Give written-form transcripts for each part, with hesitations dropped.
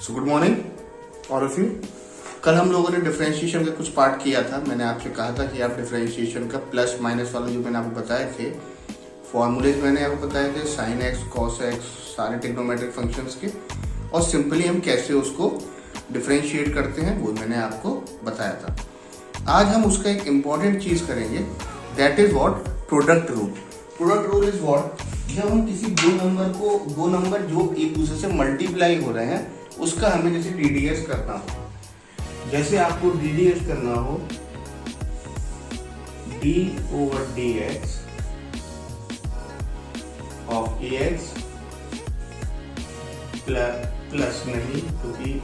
So good morning all of you. कल हम लोगों ने डिफरेंशिएशन का कुछ पार्ट किया था। मैंने आपसे कहा था कि आप डिफरेंशिएशन का प्लस माइनस वाला जो मैंने आपको बताए थे फॉर्मूलेज मैंने आपको बताए थे, साइन एक्स कॉस एक्स सारे ट्रिग्नोमेट्रिक फंक्शंस के, और सिंपली हम कैसे उसको डिफरेंशिएट करते हैं वो मैंने आपको बताया था। आज हम उसका एक इम्पॉर्टेंट चीज करेंगे, that is what product rule. Product rule is what, जब हम किसी दो नंबर जो एक दूसरे से मल्टीप्लाई हो रहे हैं उसका हमें जैसे डीडीएस करना हो, जैसे आपको डीडीएस करना हो D over D x of a x plus नहीं, क्योंकि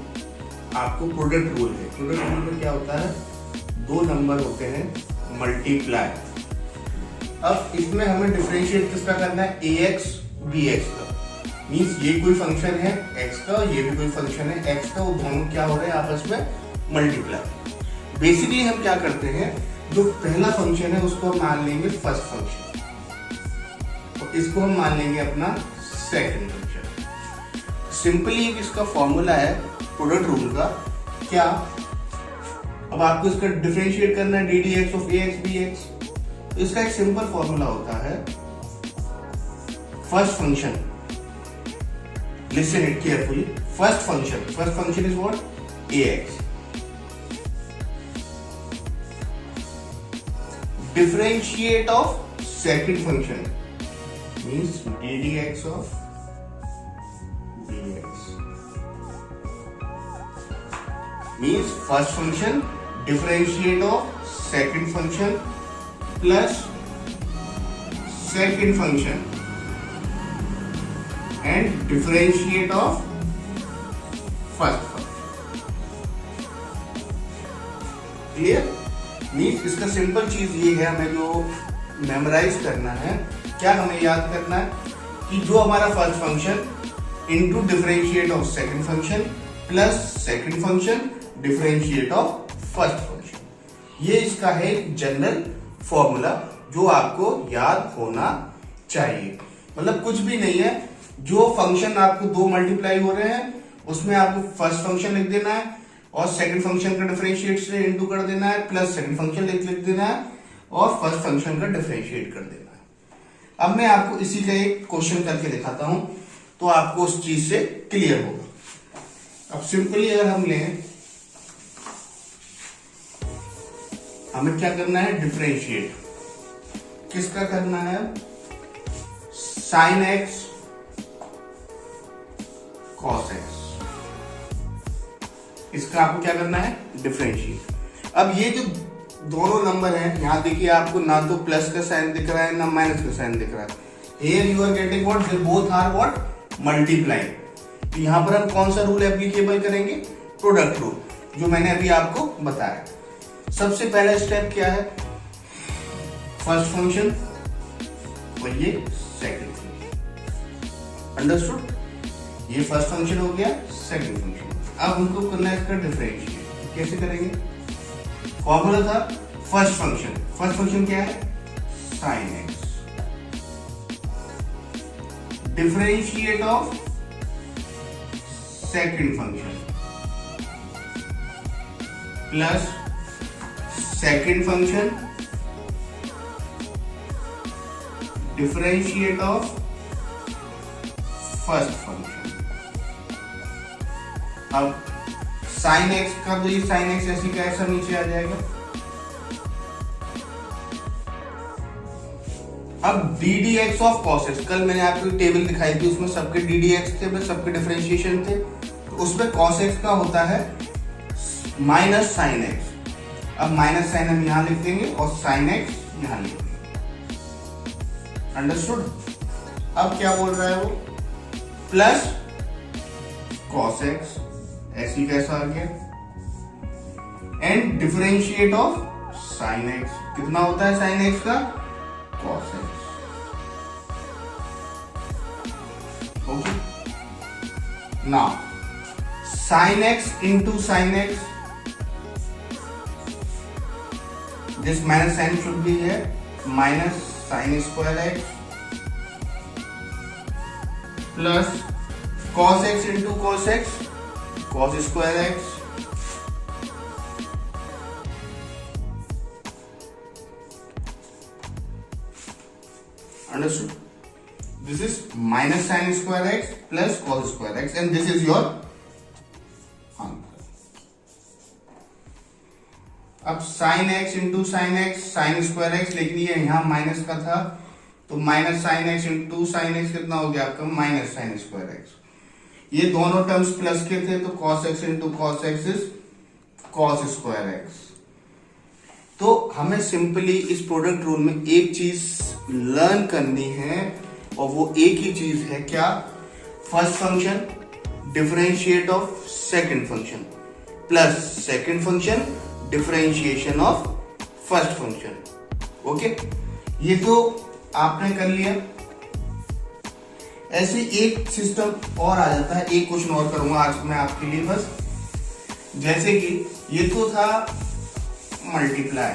आपको प्रोडक्ट रूल है। प्रोडक्ट रूल में क्या होता है, दो नंबर होते हैं मल्टीप्लाई। अब इसमें हमें डिफरेंशिएट किसका करना है, ए एक्स बी एक्स का। मीन्स ये कोई फंक्शन है x का, ये भी कोई फंक्शन है x का, वो दोनों क्या हो रहे हैं आपस में मल्टीप्लाई। बेसिकली हम क्या करते हैं, जो पहला फंक्शन है उसको हम मान लेंगे फर्स्ट फंक्शन और इसको हम मान लेंगे अपना सेकंड फंक्शन। सिंपली एक इसका फॉर्मूला है प्रोडक्ट रूल का। क्या, अब आपको इसका डिफरेंशिएट करना है d d x of a x b x. इसका एक सिंपल फॉर्मूला होता है first function, listen it carefully, first function is what, ax, differentiate of second function means ddx of dx, means first function differentiate of second function plus second function and differentiate of first function। Clear? Means इसका simple चीज ये है, हमें जो memorise करना है, क्या हमें याद करना है कि जो हमारा first function into differentiate of second function plus second function differentiate of first function, ये इसका है जनरल फॉर्मूला जो आपको याद होना चाहिए। मतलब कुछ भी नहीं है, जो फंक्शन आपको दो मल्टीप्लाई हो रहे हैं उसमें आपको फर्स्ट फंक्शन लिख देना है और सेकंड फंक्शन का डिफरेंशिएट से इनटू कर देना है, प्लस सेकंड फंक्शन लिख देना है और फर्स्ट फंक्शन का डिफरेंशिएट कर देना है। अब मैं आपको इसी का एक क्वेश्चन करके दिखाता हूं तो आपको उस चीज से क्लियर होगा। अब सिंपली अगर हम लें, हमें क्या करना है, डिफरेंशिएट किसका करना है, साइन एक्स कॉस एक्स, इसका आपको क्या करना है, डिफरेंशिएट। अब ये जो दोनों नंबर हैं, यहां देखिए आपको ना तो प्लस का साइन दिख रहा है ना माइनस का साइन दिख रहा है। Here you are getting what, they both are what, multiply. तो यहां पर हम कौन सा रूल एप्लीकेबल करेंगे, प्रोडक्ट रूल, जो मैंने अभी आपको बताया। सबसे पहला स्टेप क्या है, फर्स्ट फंक्शन और ये सेकंड फंक्शन। अंडरस्टूड? ये फर्स्ट फंक्शन हो गया, सेकंड फंक्शन। अब हमको करना है इसका डिफरेंशिएट। कैसे करेंगे, फॉर्मूला था फर्स्ट फंक्शन क्या है, sine x, differentiate of second function plus second function differentiate of first function. अब साइन एक्स का, तो ये साइन एक्स ऐसी का ऐसा नीचे आ जाएगा। अब D d x of cos x, कल मैंने आपको टेबल दिखाई थी, उसमें सबके डी डी एक्स थे, सबके डिफरेंशिएशन थे, तो उसमें कॉस एक्स का होता है माइनस साइन एक्स। अब माइनस साइन हम यहां लिख देंगे और साइन एक्स यहां लिख देंगे। अंडरस्टूड? अब क्या बोल रहा है वो, प्लस कॉस एक्स, ऐसी कैसा आ गया, and differentiate of sine x, कितना होता है साइन एक्स का, cos x. Okay, now sine x into sine x, this minus sine should be है minus sine square x plus cos x into cos x cos square x, understood? This is minus sin square x plus cos square x and this is your answer. अब sin x into sine x sign square x, लेकिन ये यहाँ minus का था तो minus sign x into sine x कितना हो गया आपका माइनस साइन स्क्वायर एक्स। ये दोनों टर्म्स प्लस के थे तो cos x into cos x is cos square x. तो हमें सिंपली इस प्रोडक्ट रूल में एक चीज लर्न करनी है और वो एक ही चीज है क्या, first function differentiate of second function plus second function differentiation of first function. Okay, ये तो आपने कर लिया। ऐसे एक सिस्टम और आ जाता है, एक क्वेश्चन और करूंगा आज मैं आपके लिए बस। जैसे कि ये तो था मल्टीप्लाई,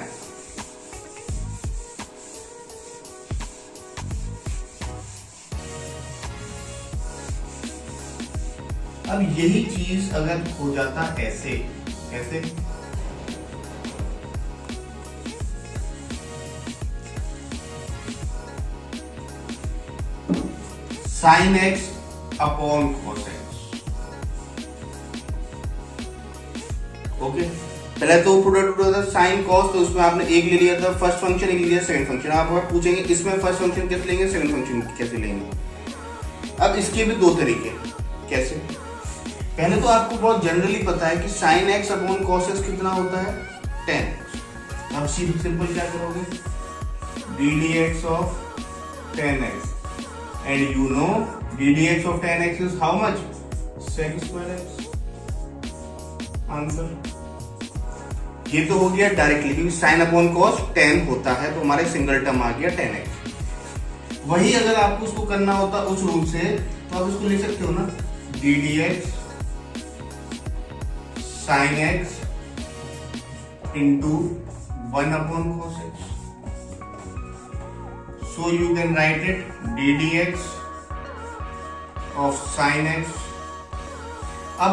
अब यही चीज अगर हो जाता ऐसे, कैसे, sine x upon cos x. Okay, पहले तो प्रोडक्ट होता था साइन कॉस, तो उसमें आपने एक ले लिया था फर्स्ट फंक्शन, एक ले लिया सेकंड फंक्शन। आप और पूछेंगे इसमें फर्स्ट फंक्शन कैसे लेंगे, सेकंड फंक्शन कैसे लेंगे। अब इसके भी दो तरीके, कैसे, पहले तो आपको बहुत जनरली पता है कि sine x upon cos x कितना होता है 10। अब सिंपल क्या करोगे, D d x of 10x and you know ddx of 10x is how much, sec square x, answer. ये तो हो गया डायरेक्टली क्योंकि साइन अपॉन कॉस 10 होता है तो हमारा सिंगल टर्म आ गया 10x। वही अगर आपको उसको करना होता उस रूल से तो आप उसको लिख सकते हो ना, ddx sign x into 1 upon cos x. So you can write it ddx of sin x। अब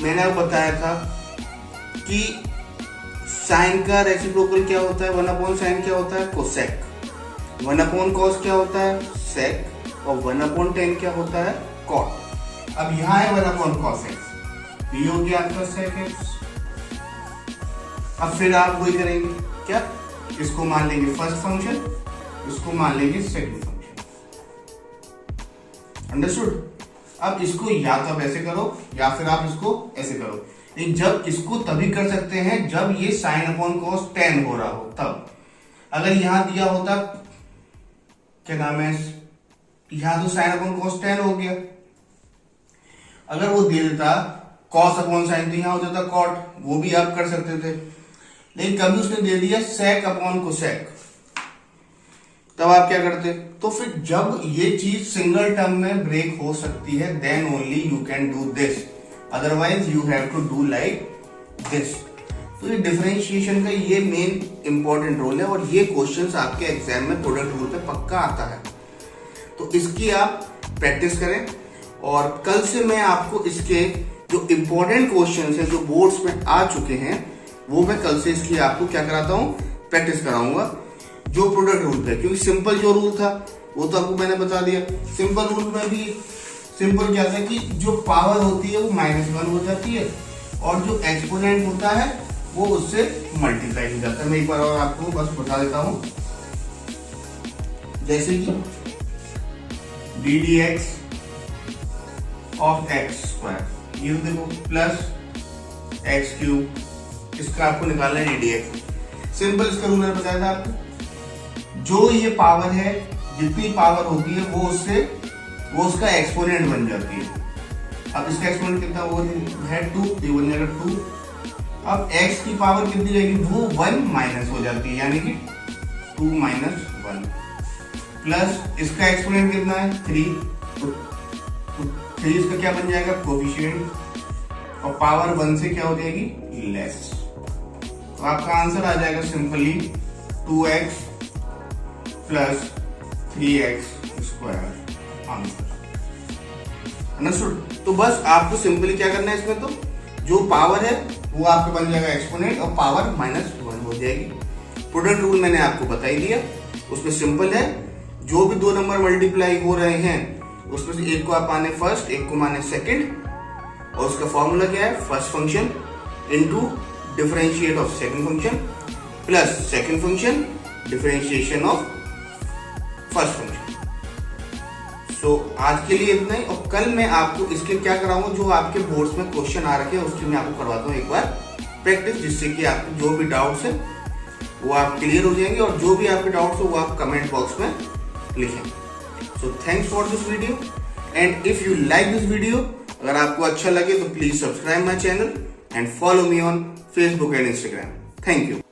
मैंने आपको बताया था कि साइन का रेसिप्रोकल क्या होता है, 1 अपॉन साइन क्या होता है कोसेक, 1 अपॉन कॉस क्या होता है सेक और 1 अपॉन 10 क्या होता है कॉट। अब यहाँ है 1 अपॉन कॉस एक्स, ये हो गया आपका सेक एक्स। अब फिर आप वही करेंगे क्या, इसको मान लेंगे फर्स्ट फंक्शन, इसको मान लेंगे सेकंड फंक्शन, अंडरस्टूड। अब इसको या तो आप ऐसे करो या फिर आप इसको ऐसे करो, लेकिन जब इसको तभी कर सकते हैं जब ये साइन अपॉन कॉस 10 हो रहा हो तब। अगर यहां दिया होता क्या नाम है, यहां तो साइन अपॉन कॉस 10 हो गया, अगर वो दे देता कॉस अपॉन साइन तो यहां हो जाता कॉट, वो भी आप कर सकते थे। लेकिन कभी उसने दे दिया सेक अपॉन कोसेक, तब आप क्या करते, तो फिर जब ये चीज सिंगल टर्म में ब्रेक हो सकती है then only you can do this, otherwise you have to do like this. तो ये डिफरेंशिएशन का ये मेन इंपॉर्टेंट रोल है और ये क्वेश्चंस आपके एग्जाम में प्रोडक्ट रूल पे पक्का आता है। तो इसकी आप प्रैक्टिस करें और कल से मैं आपको इसके जो इंपॉर्टेंट क्वेश्चंस हैं जो बोर्ड्स में आ चुके हैं वो मैं कल से इसकी आपको क्या कराता हूं, प्रैक्टिस कराऊंगा जो प्रोडक्ट रूल पे। क्योंकि सिंपल जो रूल था वो तो आपको मैंने बता दिया, सिंपल रूल में भी सिंपल क्या था कि जो पावर होती है वो -1 हो जाती है और जो एक्सपोनेंट होता है वो उससे मल्टीप्लाई हो जाता है। मैं एक बार और आपको बस बता देता हूं, जैसे कि ddx ऑफ एक्स स्क्वायर, ये देखो प्लस एक्स क्यूब, इसका आपको निकालना है ddx। सिंपल इसका रूल मैंने बताया था आपको, जो ये पावर है जितनी पावर होती है वो उसका एक्सपोनेंट बन जाती है। अब इसका एक्सपोनेंट कितना वो है 2, ये बन जाएगा 2। अब x की पावर कितनी रहेगी, वो 1 माइनस हो जाती है यानी कि 2 - 1 प्लस इसका एक्सपोनेंट कितना है 3, तो 3 इसका क्या बन जाएगा कोफिशिएंट और पावर 1 से क्या हो जाएगी लेस। तो आपका आंसर आ जाएगा simply 2x plus 3x square answer, understood. तो बस आपको सिंपली क्या करना है इसमें, तो जो पावर है वो आपके बन जाएगा एक्सपोनेंट और पावर -1 हो जाएगी। प्रोडक्ट रूल मैंने आपको बता ही दिया, उसमें सिंपल है, जो भी दो नंबर मल्टीप्लाई हो रहे हैं उसमें से एक को आप माने फर्स्ट, एक को माने सेकंड, और उसका फॉर्मूला क्या है, first function into differentiate of second function plus second function differentiation of first function. So आज के लिए इतना ही, और कल मैं आपको इसके क्या कराऊंगा, जो आपके बोर्ड्स में क्वेश्चन आ रखे हैं उसकी मैं आपको करवाता हूँ एक बार प्रैक्टिस, जिससे कि आपके जो भी डाउट्स है वो आप क्लियर हो जाएंगे, और जो भी आपके डाउट्स हो वो आप कमेंट बॉक्स में लिखें। So thanks for this video, and if you like this video, अगर आपको अच्छा लगे तो please subscribe my channel and follow me on Facebook and Instagram. Thank you.